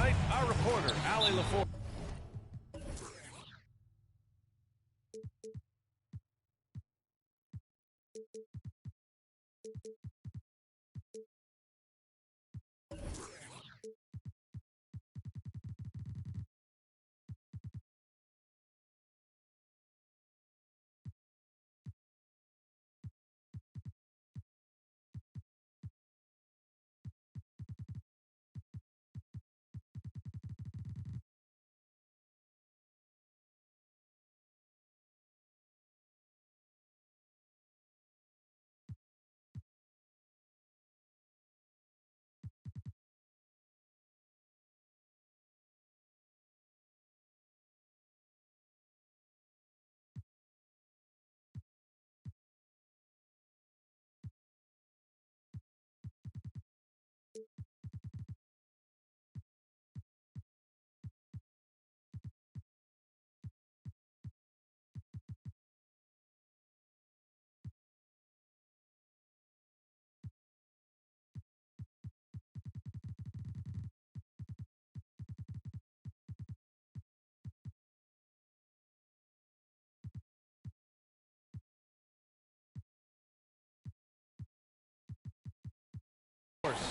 tonight, our reporter, Allie LaForge.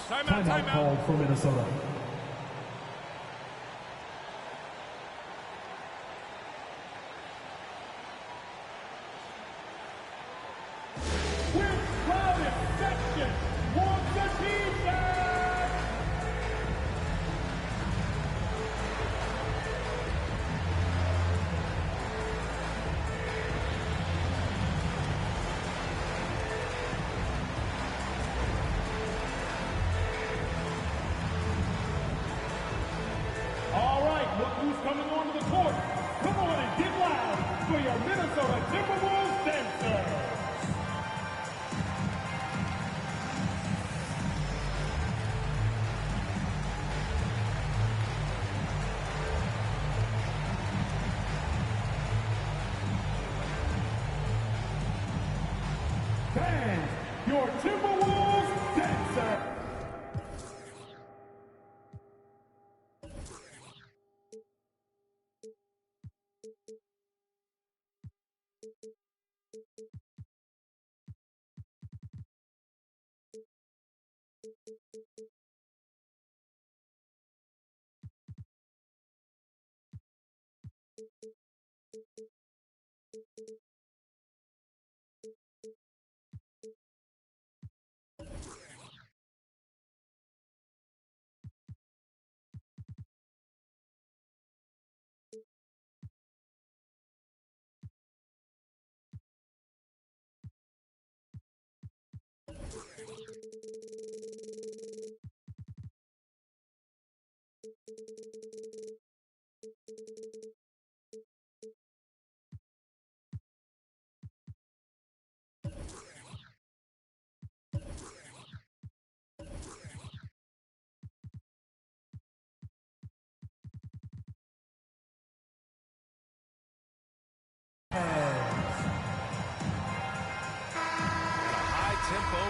Timeout called for Minnesota. With crowded section, wants the defense! All right, look who's coming onto the court. Come on and get loud for your Minnesota Timberwolves dancers. Fans, your Timberwolves dancer.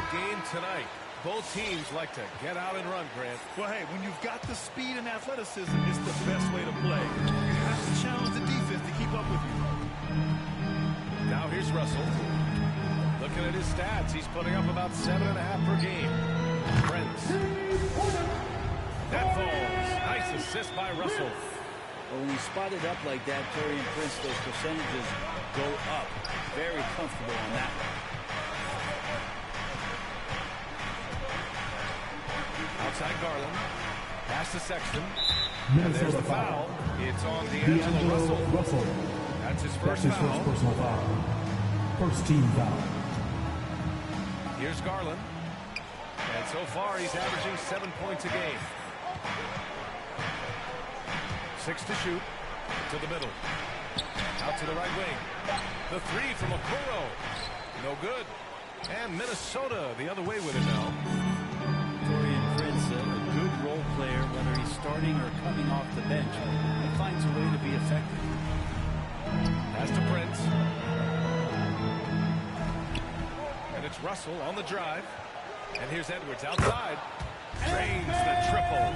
Game tonight. Both teams like to get out and run, Grant. Well, hey, when you've got the speed and athleticism, it's the best way to play. You have to challenge the defense to keep up with you. Now here's Russell. Looking at his stats, he's putting up about 7.5 per game. Prince. That falls. Nice assist by Russell. Well, when you spot it up like that, Taurean Prince, those percentages go up. Very comfortable on that one. Outside Garland. Pass to Sexton. And there's the foul. It's on D'Angelo Russell. That's his first foul. Personal foul. First team foul. Here's Garland. And so far, he's averaging 7 points a game. 6 to shoot. To the middle. Out to the right wing. The three from Okoro. No good. And Minnesota the other way with it now. Taurean Prince, a good role player, whether he's starting or coming off the bench. He finds a way to be effective. Pass to Prince. And it's Russell on the drive. And here's Edwards outside. Drains the triple.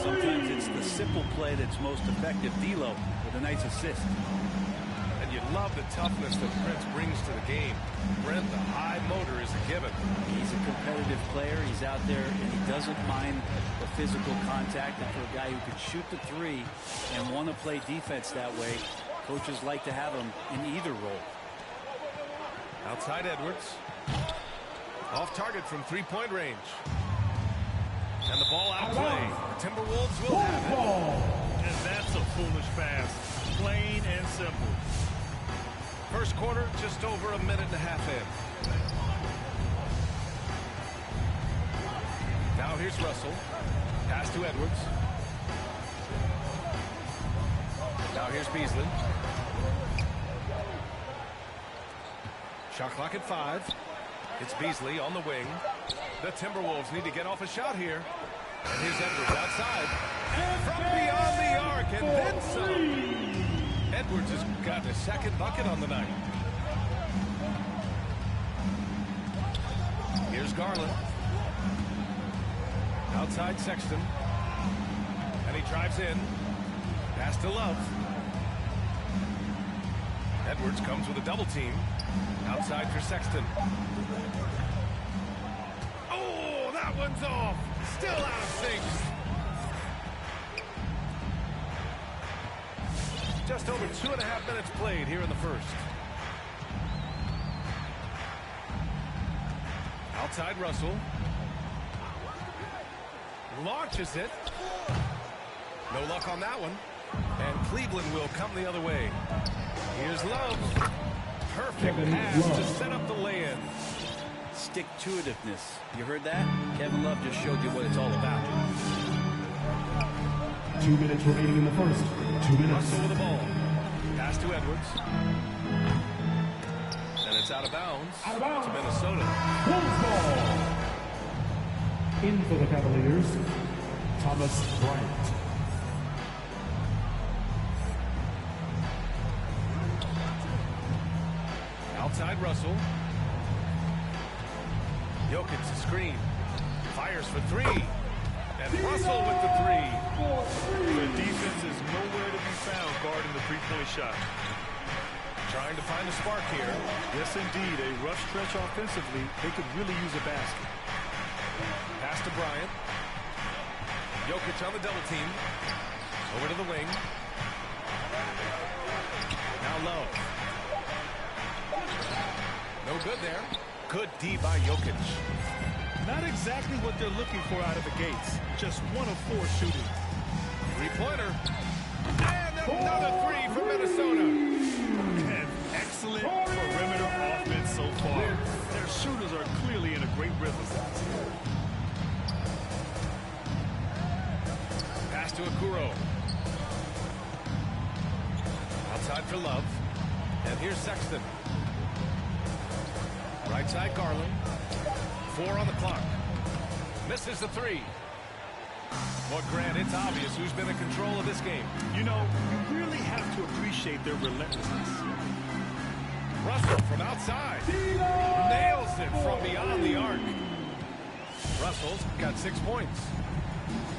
Sometimes it's the simple play that's most effective. D'Lo with a nice assist. And you love the toughness that Prince brings to the game. Brent, the high motor is a given. He's a competitive player. He's out there, and he doesn't mind the physical contact. And for a guy who can shoot the three and want to play defense that way, coaches like to have him in either role. Outside Edwards. Off target from three-point range. And the ball out of play. The Timberwolves will have it. And that's a foolish pass. Plain and simple. First quarter, just over a minute and a half in. Now here's Russell. Pass to Edwards. Now here's Beasley. Shot clock at 5. It's Beasley on the wing. The Timberwolves need to get off a shot here. And here's Edwards outside. From beyond the arc, and then some. Edwards has gotten a second bucket on the night. Here's Garland. Outside Sexton. And he drives in. Pass to Love. Edwards comes with a double team. Outside for Sexton. Oh, that one's off. Still out of sync. Just over 2.5 minutes played here in the first. Outside Russell. Launches it. No luck on that one. And Cleveland will come the other way. Here's Love. Perfect pass to set up the lay-in. Stick-to-itiveness. You heard that? Kevin Love just showed you what it's all about. 2 minutes remaining in the first. 2 minutes. Russell with the ball. Pass to Edwards. And it's out of bounds. To Minnesota. Wolves ball. In for the Cavaliers, Thomas Bryant. Outside Russell. Jokic screen. Fires for three. And Russell with the three. The defense is nowhere to be found guarding the three-point shot. Trying to find a spark here. Yes, indeed. A rough stretch offensively. They could really use a basket. Pass to Bryant. Jokic on the double team. Over to the wing. Now Love. No good there. Good D by Jokic. Not exactly what they're looking for out of the gates. Just 1 of 4 shooting. Three-pointer. And another three for Minnesota. And excellent perimeter offense so far. Their shooters are clearly in a great rhythm. Pass to Okoro. Outside for Love. And here's Sexton. Right side Garland. 4 on the clock. Misses the three. Well, Grant, it's obvious who's been in control of this game. You know, you really have to appreciate their relentlessness. Russell from outside. Nails it from beyond the arc. Russell's got 6 points.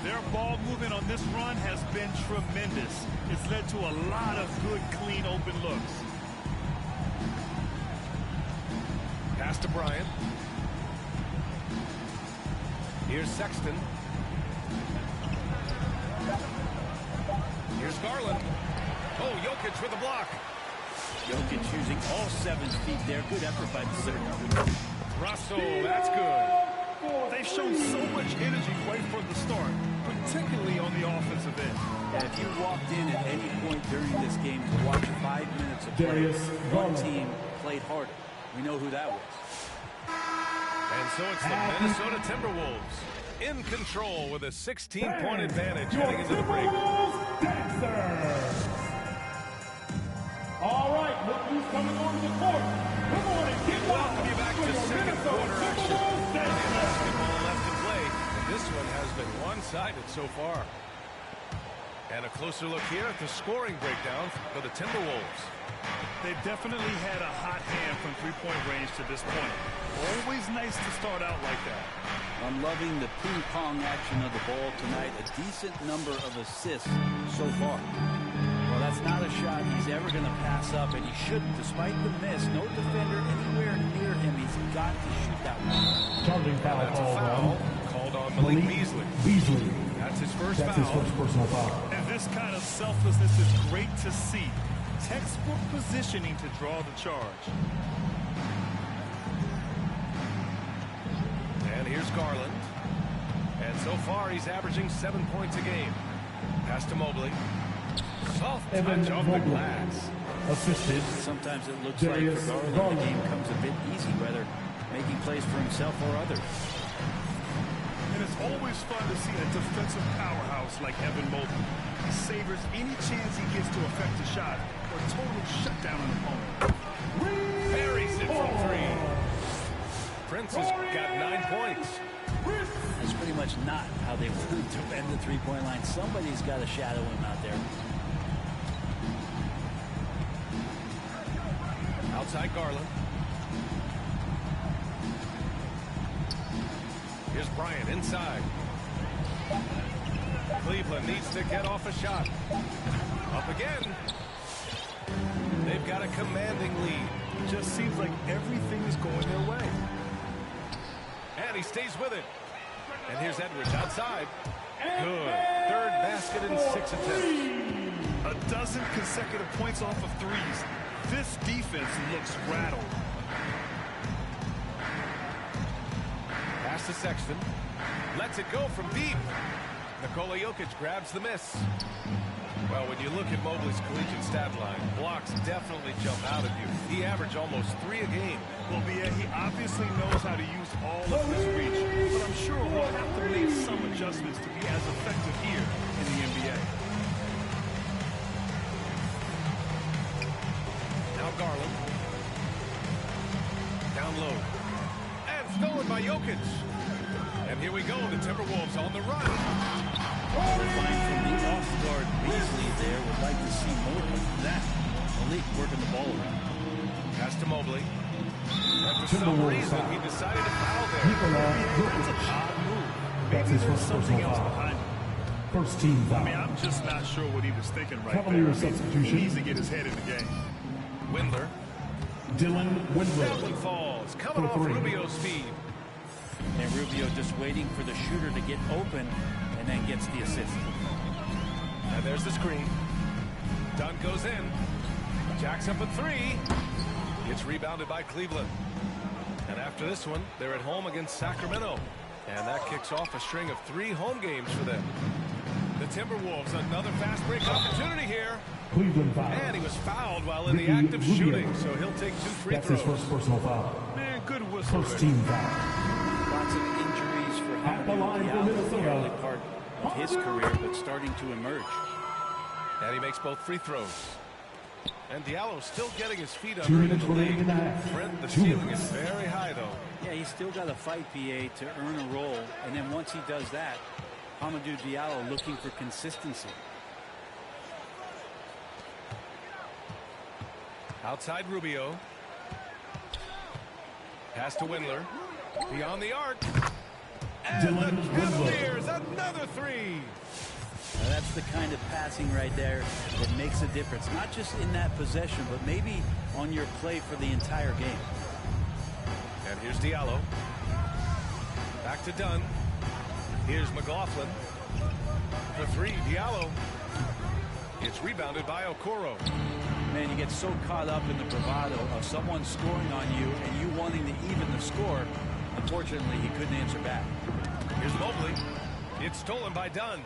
Their ball movement on this run has been tremendous. It's led to a lot of good, clean, open looks. Pass to Bryant. Here's Sexton. Here's Garland. Oh, Jokic with a block. Jokic using all 7 feet there. Good effort by the center. Russell, that's good. They've shown so much energy right from the start, particularly on the offensive end. And if you walked in at any point during this game to watch 5 minutes of play, Darius one Garland. team played harder. We know who that was. And so it's the Minnesota Timberwolves in control with a 16-point advantage heading into the break. Dancers. All right, look who's coming onto the court. Come on and get Welcome you back to second quarter action. Dancers. Basketball left to play. And this one has been one-sided so far. And a closer look here at the scoring breakdown for the Timberwolves. They definitely had a hot hand from three-point range to this point. Always nice to start out like that. I'm loving the ping-pong action of the ball tonight. A decent number of assists so far. Well, that's not a shot he's ever going to pass up, and he shouldn't. Despite the miss, no defender anywhere near him. He's got to shoot that one. Charging foul That's a foul called on Malik Beasley. That's his first foul. His first personal foul. And this kind of selflessness is great to see. Textbook positioning to draw the charge. And here's Garland. And so far, he's averaging 7 points a game. Pass to Mobley. Soft touch off the glass. Assisted. Sometimes it looks like for Garland, the game comes a bit easy, whether making plays for himself or others. And it's always fun to see a defensive powerhouse like Evan Mobley. He savors any chance he gets to affect a shot or total shutdown an opponent. Buries it from three. Prince has got 9 points. That's pretty much not how they want to defend the three-point line. Somebody's got to shadow him out there. Outside Garland. Here's Bryant inside. Cleveland needs to get off a shot. Up again. They've got a commanding lead. Just seems like everything is going their way. And he stays with it. And here's Edwards outside. Good. Third basket in 6 attempts. A dozen consecutive points off of threes. This defense looks rattled. Pass to Sexton. Lets it go from deep. Nikola Jokic grabs the miss. Well, when you look at Mobley's collegiate stat line, blocks definitely jump out at you. He averaged almost 3 a game. Well, BA, he obviously knows how to use all of his reach, but I'm sure we'll have to make some adjustments to be as effective here in the NBA. Now Garland. Down low. And stolen by Jokic. And here we go, the Timberwolves on the run. Fine from the off-guard Beasley there. Would like to see more of that. Malik working the ball around. Pass to Mobley. And for some reason, he decided to foul there. That's an odd move. Maybe there's something else behind it. First team foul. I mean, I'm just not sure what he was thinking right Cavalier there. substitution. He needs to get his head in the game. Windler. Dylan Windler. That one falls. Coming off Rubio's speed. And Rubio just waiting for the shooter to get open and then gets the assist. And there's the screen. Dunn goes in. Jacks up a 3. It's rebounded by Cleveland. And after this one, they're at home against Sacramento. And that kicks off a string of 3 home games for them. The Timberwolves, another fast break opportunity here. Cleveland foul. And he was fouled while in the act of shooting, so he'll take 2 free That's throws. his first personal foul. Man, good whistle. First team foul. Lots of injuries for At the line for Diallo, the Minnesota. early part of his career, but starting to emerge. And he makes both free throws. And Diallo still getting his feet 2 under him in minutes the remaining league. in the half. Brent, the 2 ceiling minutes. is very high, though. Yeah, he's still got to fight BA to earn a role, and then once he does that, Hamidou Diallo looking for consistency. Outside Rubio. Pass to Windler. Beyond the arc. And Dylan the Cavaliers, another 3. Now that's the kind of passing right there that makes a difference. Not just in that possession, but maybe on your play for the entire game. And here's Diallo. Back to Dunn. Here's McLaughlin. The 3, Diallo. It's rebounded by Okoro. Man, you get so caught up in the bravado of someone scoring on you and you wanting to even the score. Unfortunately, he couldn't answer back. Here's Mobley. It's stolen by Dunn.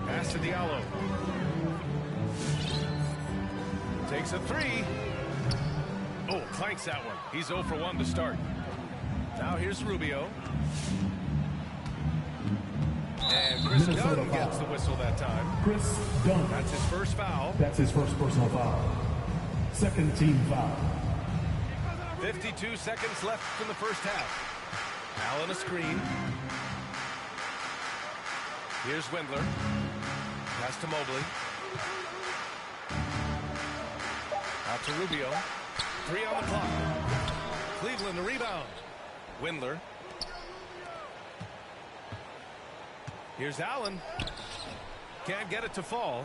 Pass to Diallo. Takes a 3. Oh, clanks that one. He's 0 for 1 to start. Now here's Rubio. And Chris Minnesota Dunn foul. gets the whistle that time. Chris Dunn. That's his first foul. That's his first personal foul. Second team foul. 52 seconds left in the first half. Allen a screen. Here's Windler. Pass to Mobley. Out to Rubio. 3 on the clock. Cleveland the rebound. Windler. Here's Allen. Can't get it to fall.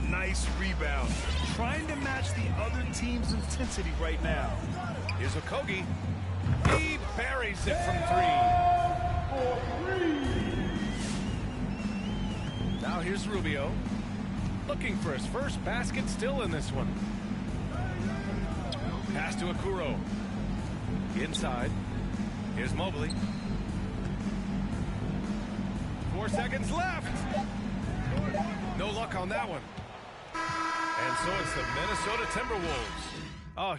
Nice rebound. Trying to match the other team's intensity right now. Here's Okogie. He buries it from 3. Now here's Rubio. Looking for his first basket still in this one. Pass to Okuro. Inside. Here's Mobley. 4 seconds left. No luck on that one. And so it's the Minnesota Timberwolves. Oh.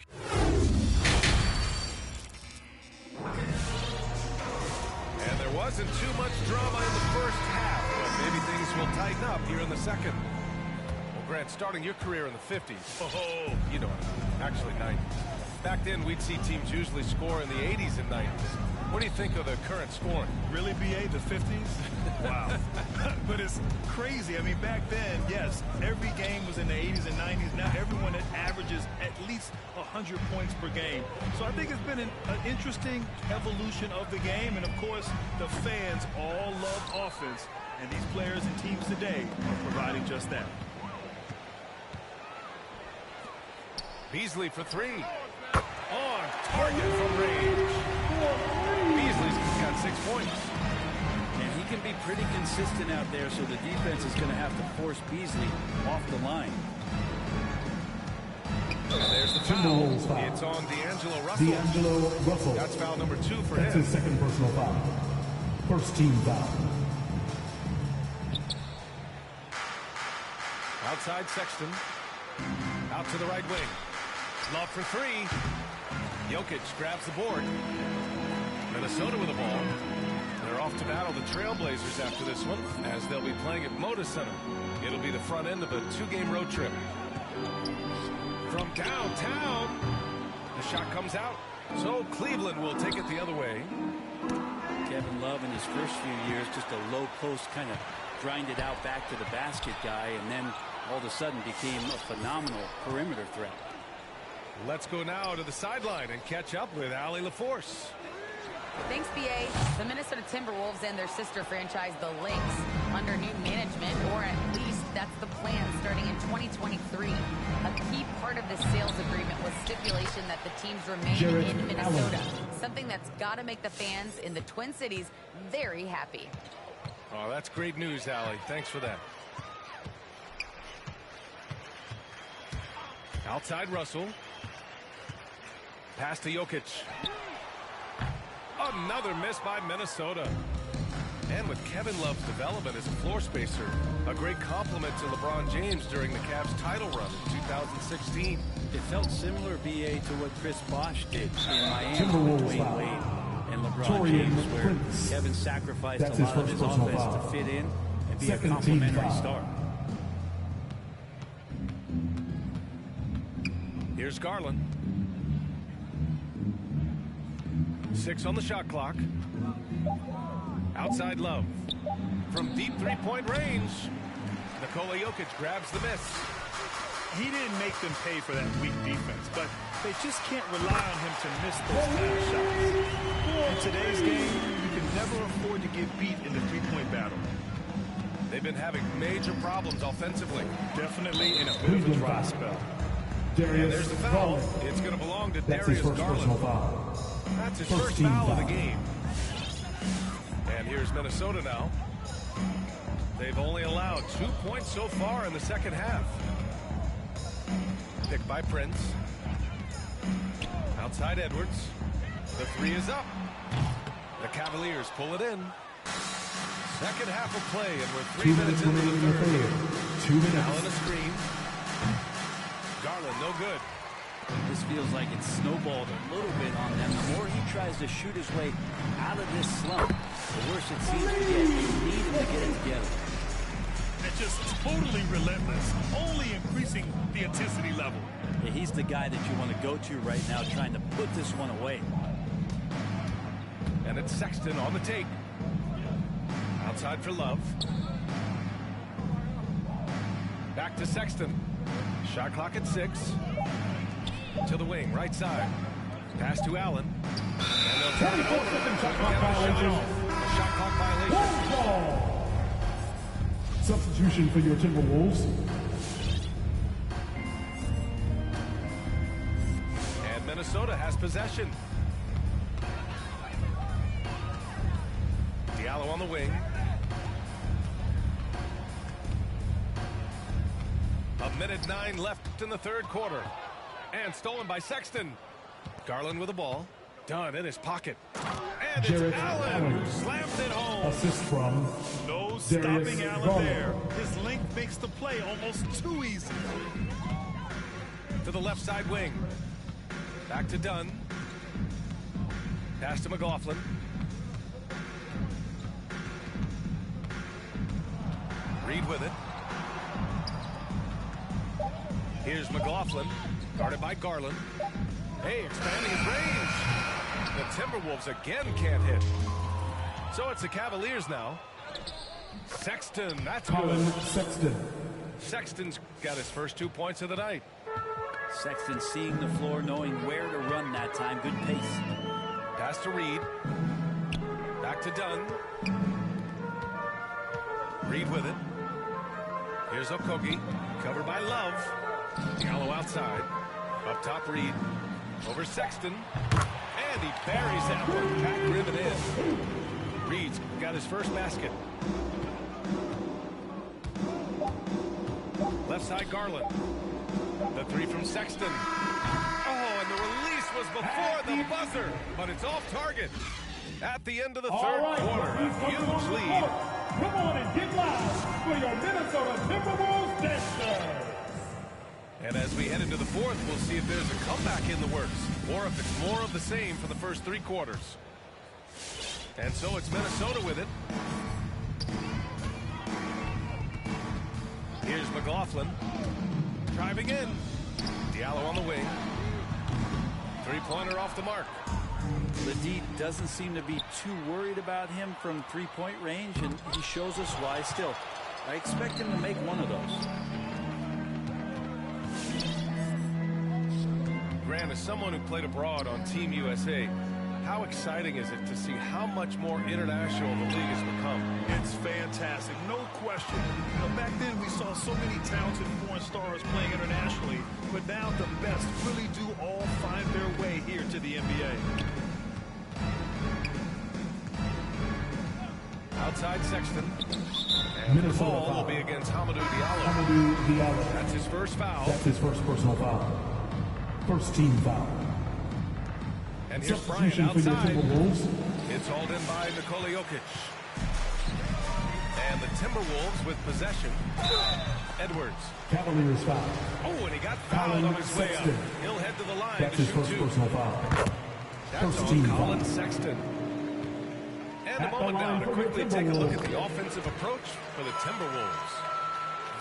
And there wasn't too much drama in the first half, but maybe things will tighten up here in the second. Well, Grant, starting your career in the 50s. Oh, you know, actually 90s. Back then, we'd see teams usually score in the 80s and 90s. What do you think of the current scoring? Really, BA, the 50s? Wow. But it's crazy. I mean, back then, yes, every game was in the 80s and 90s. Now everyone averages at least 100 points per game. So I think it's been an interesting evolution of the game. And, of course, the fans all love offense. And these players and teams today are providing just that. Beasley for 3. On target from range. Beasley's got 6 points. And he can be pretty consistent out there, so the defense is going to have to force Beasley off the line. And there's the foul. It's on D'Angelo Russell. D'Angelo Russell. That's foul number 2 for That's him. his second personal foul. First team foul. Outside Sexton. Out to the right wing. Love for 3. Jokic grabs the board. Minnesota with the ball. They're off to battle the Trailblazers after this one, as they'll be playing at Moda Center. It'll be the front end of a 2-game road trip. From downtown, the shot comes out. So Cleveland will take it the other way. Kevin Love in his first few years, just a low post kind of grinded out back to the basket guy, and then all of a sudden became a phenomenal perimeter threat. Let's go now to the sideline and catch up with Allie LaForce. Thanks, BA. The Minnesota Timberwolves and their sister franchise, the Lynx, under new management, or at least that's the plan starting in 2023. A key part of this sales agreement was stipulation that the teams remain in Minnesota, something that's got to make the fans in the Twin Cities very happy. Oh, that's great news, Allie. Thanks for that. Outside Russell. Pass to Jokic. Another miss by Minnesota. And with Kevin Love's development as a floor spacer, a great compliment to LeBron James during the Cavs title run in 2016. It felt similar, BA, to what Chris Bosh did in Miami Timberwolves with Dwayne foul. Wade and LeBron Torian James, where Prince. Kevin sacrificed That's a his lot of first his personal offense foul. to fit in and be Second a team complimentary foul. star. Here's Garland. 6 on the shot clock. Outside Love. From deep three-point range, Nikola Jokic grabs the miss. He didn't make them pay for that weak defense, but they just can't rely on him to miss those kind of shots. In today's game, you can never afford to get beat in the three-point battle. They've been having major problems offensively. Definitely in a bit of a dry spell. And there's the foul. Garland. It's going to belong to That's Darius his first personal Garland. foul. That's his First first team foul of the foul. game. And here's Minnesota now. They've only allowed 2 points so far in the second half. Picked by Prince. Outside Edwards. The 3 is up. The Cavaliers pull it in. Second half of play, and we're 3 minutes into remaining the in the third. third. 2 minutes. Allen a screen. Garland, no good. This feels like it's snowballed a little bit on them. The more he tries to shoot his way out of this slump, the worse it seems to get. They need him to get it together. They're just totally relentless, only increasing the intensity level. Yeah, he's the guy that you want to go to right now, trying to put this one away. And it's Sexton on the take. Outside for Love. Back to Sexton. Shot clock at 6. To the wing, right side. Pass to Allen. And they'll turn it over. Shot clock violation. A shot clock violation. Ball. Substitution for your Timberwolves. And Minnesota has possession. Diallo on the wing. A minute 9 left in the third quarter. And stolen by Sexton. Garland with the ball. Dunn in his pocket. And it's Jarrett Allen who slams it home. Assist from No stopping Allen Garland. there. His length makes the play almost too easy. To the left side wing. Back to Dunn. Pass to McLaughlin. Reed with it. Here's McLaughlin. Guarded by Garland. Hey, expanding his range. The Timberwolves again can't hit. So it's the Cavaliers now. Sexton, that's Colin good. Sexton. Sexton's got his first 2 points of the night. Sexton seeing the floor, knowing where to run that time. Good pace. Pass to Reed. Back to Dunn. Reed with it. Here's Okogie. Covered by Love. Diallo outside. Up top, Reed. Over Sexton. And he buries that one. Back rim and in. Reed's got his first basket. Left side, Garland. The three from Sexton. Oh, and the release was before the buzzer. But it's off target. At the end of the third quarter, a huge lead. Come on and get loud for your Minnesota Timberwolves dancers. And as we head into the fourth, we'll see if there's a comeback in the works, or if it's more of the same for the first 3 quarters. And so it's Minnesota with it. Here's McLaughlin. Driving in. Diallo on the wing. 3-pointer off the mark. The D doesn't seem to be too worried about him from 3-point range, and he shows us why still. I expect him to make one of those. Grant, as someone who played abroad on Team USA, how exciting is it to see how much more international the league has become? It's fantastic, no question. You know, back then we saw so many talented foreign stars playing internationally, but now the best really do all find their way here to the NBA. Outside Sexton. And the ball will be against Hamidou Diallo. That's his first foul. That's his first personal foul. First team foul. And here's Bryant Substitution outside. for your Timberwolves. It's hauled in by Nikola Jokic. And the Timberwolves with possession. Edwards. Cavaliers foul. Oh, and he got fouled Colin on his way up. Sexton. He'll head to the line That's to his shoot first 2. personal foul. That's First on team Colin foul. Sexton. And a At the moment now line to for the quickly take a look at Timberwolves. the offensive approach for the Timberwolves.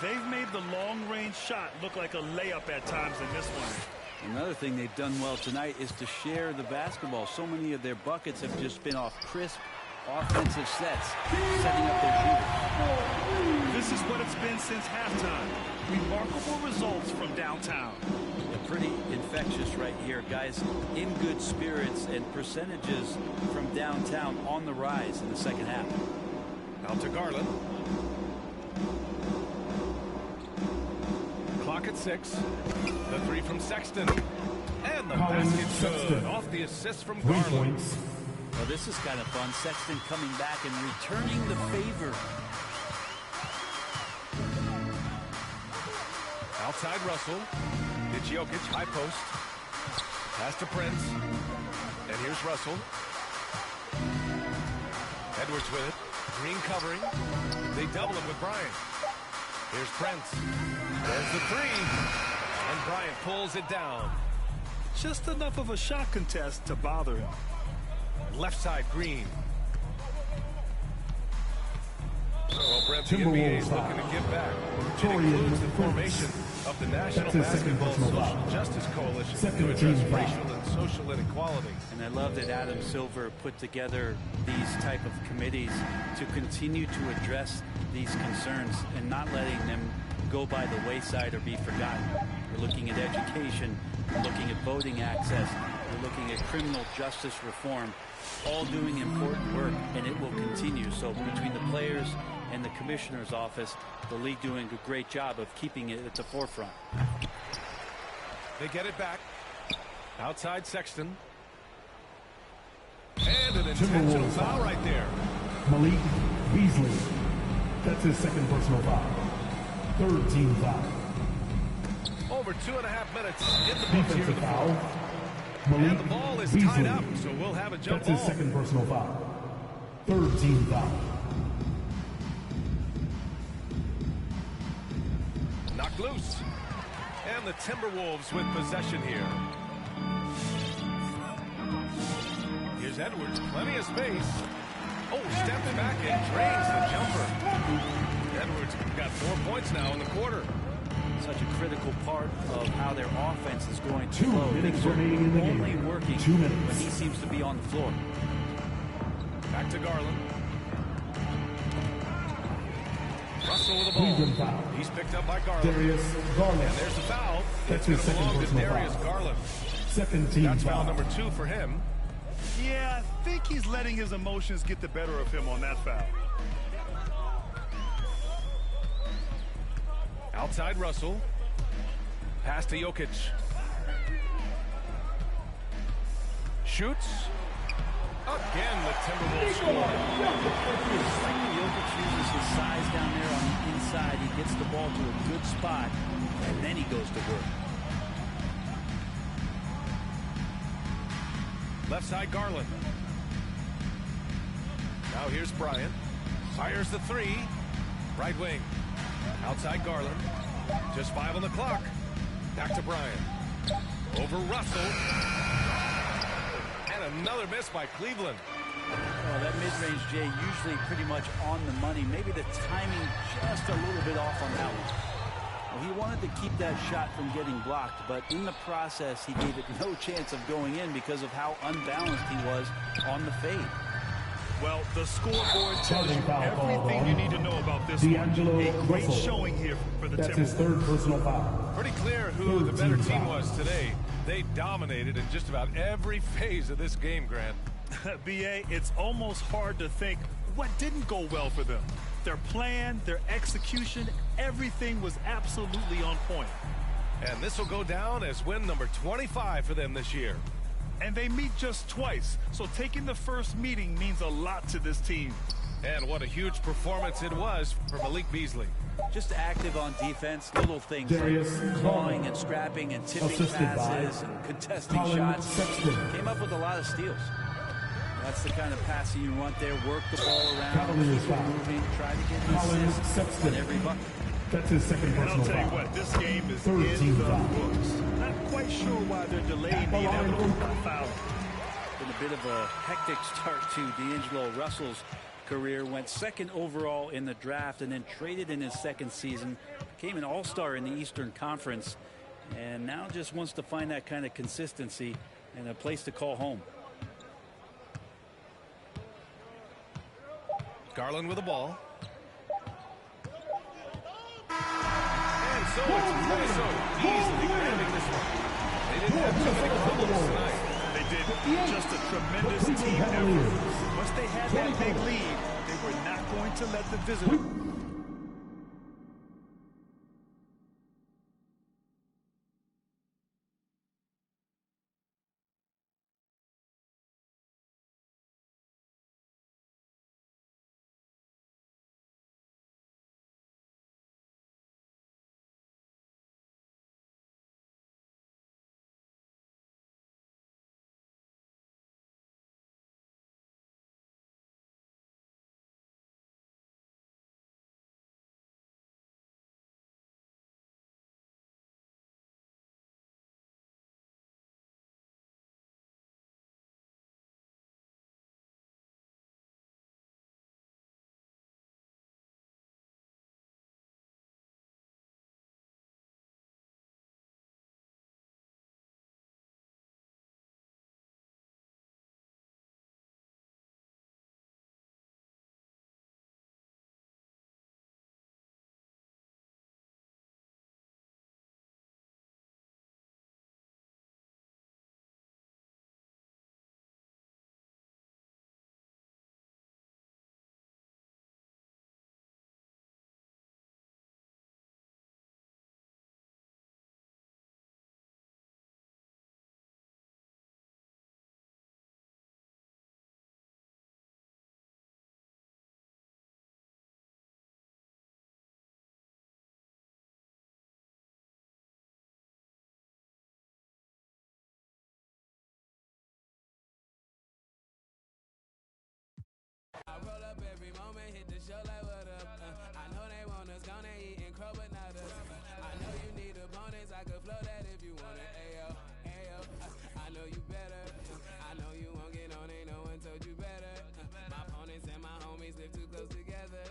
They've made the long-range shot look like a layup at times in this one. Another thing they've done well tonight is to share the basketball. So many of their buckets have just been off crisp offensive sets, setting up their shooters. This is what it's been since halftime. Remarkable results from downtown. They're pretty infectious right here, guys. In good spirits, and percentages from downtown on the rise in the second half. Out to Garland. Clock at 6. The three from Sexton. And the Colin basket's good. Sexton. Off the assist from 3 Garland. points. Well, this is kind of fun. Sexton coming back and returning the favor. Outside Russell. It's Jokic, high post. Pass to Prince. And here's Russell. Edwards with it. Green covering. They double him with Bryant. Here's Prince. There's the three. And Bryant pulls it down. Just enough of a shot contest to bother him. Left side, Green. Well, Brent, the NBA is looking to give back. It includes the formation of the National Basketball Social Justice Coalition to address racial and social inequality. And I love that Adam Silver put together these type of committees to continue to address these concerns and not letting them go by the wayside or be forgotten. We're looking at education, we're looking at voting access, we're looking at criminal justice reform, all doing important work, and it will continue. So between the players and the commissioner's office, the league doing a great job of keeping it at the forefront. They get it back. Outside Sexton. And an intentional foul right there. Malik Beasley. That's his second personal foul. Third team foul. Over 2.5 minutes in the books here in Defensive the foul. fourth. Malik And the ball is Beasley. tied up, so we'll have a jump That's his ball. second personal foul. Third team foul. Knocked loose. And the Timberwolves with possession here. Here's Edwards, plenty of space. Oh, steps back and drains the jumper. Edwards got 4 points now in the quarter. Such a critical part of how their offense is going to 2 flow. minutes Things are remaining in the game. only working 2 minutes. when he seems to be on the floor. Back to Garland. Russell with the Cleveland ball. foul. He's picked up by Garland. Darius Garland. And there's the foul. That's It's his going to second belong to personal Darius foul. Garland. Second team That's foul. foul number 2 for him. Yeah, I think he's letting his emotions get the better of him on that foul. Outside Russell. Pass to Jokic. Shoots. Again, the Timberwolves score. Like Jokic uses his size down there on the inside. He gets the ball to a good spot, and then he goes to work. Left side Garland. Now here's Bryant. Fires the 3. Right wing. Outside Garland. Just 5 on the clock. Back to Bryant. Over Russell. And another miss by Cleveland. Well, that mid-range, Jay, usually pretty much on the money. Maybe the timing just a little bit off on that one. Well, he wanted to keep that shot from getting blocked, but in the process, he gave it no chance of going in because of how unbalanced he was on the fade. Well, the scoreboard tells you Foul called everything on you need to know about this D'Angelo one. A great Russell. showing here for the That's his Timberwolves. third personal foul. Pretty clear who the Third better team team foul. was today. They dominated in just about every phase of this game, Grant. BA, it's almost hard to think what didn't go well for them. Their plan, their execution, everything was absolutely on point. And this will go down as win number 25 for them this year. And they meet just twice, so taking the first meeting means a lot to this team. And what a huge performance it was for Malik Beasley. Just active on defense, little things Darius like Garland. clawing and scrapping and tipping Assisted by passes and contesting Colin shots. Sexton. Came up with a lot of steals. That's the kind of passing you want there. Work the ball around, Cavaliers keep it foul. moving, try to get an Colin assist Sexton. on every bucket. That's his second And I'll personal tell you foul. what, this game is Third in team the foul. books. Not quite sure why they're delaying the inevitable by fouling. Been a bit of a hectic start to D'Angelo Russell's career. Went second overall in the draft and then traded in his second season. Became an all-star in the Eastern Conference. And now just wants to find that kind of consistency and a place to call home. Garland with the ball. And so it's Minnesota easily grabbing this one. They didn't have too many problems tonight. They did just a tremendous team effort. Once they had that big lead, they were not going to let the visitor up every moment, hit the show like what up. I know they want us gone, they eating crow, but not us. I know you need opponents, I could flow that if you want it. Ayo, ayo, I know you better. I know you won't get on, ain't no one told you better. My opponents and my homies live too close together.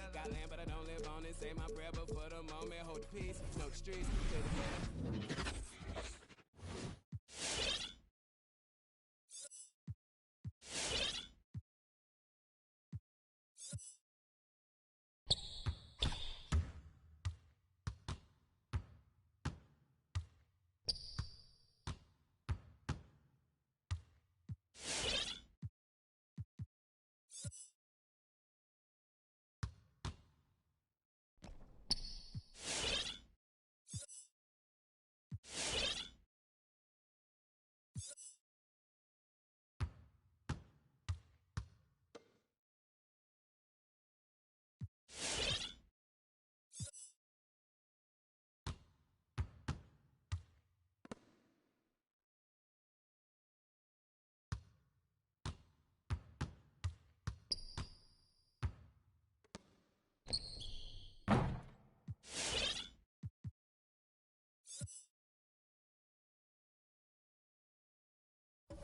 Got land, but I don't live on it. Say my prayer before the moment, hold the peace. No streets, to the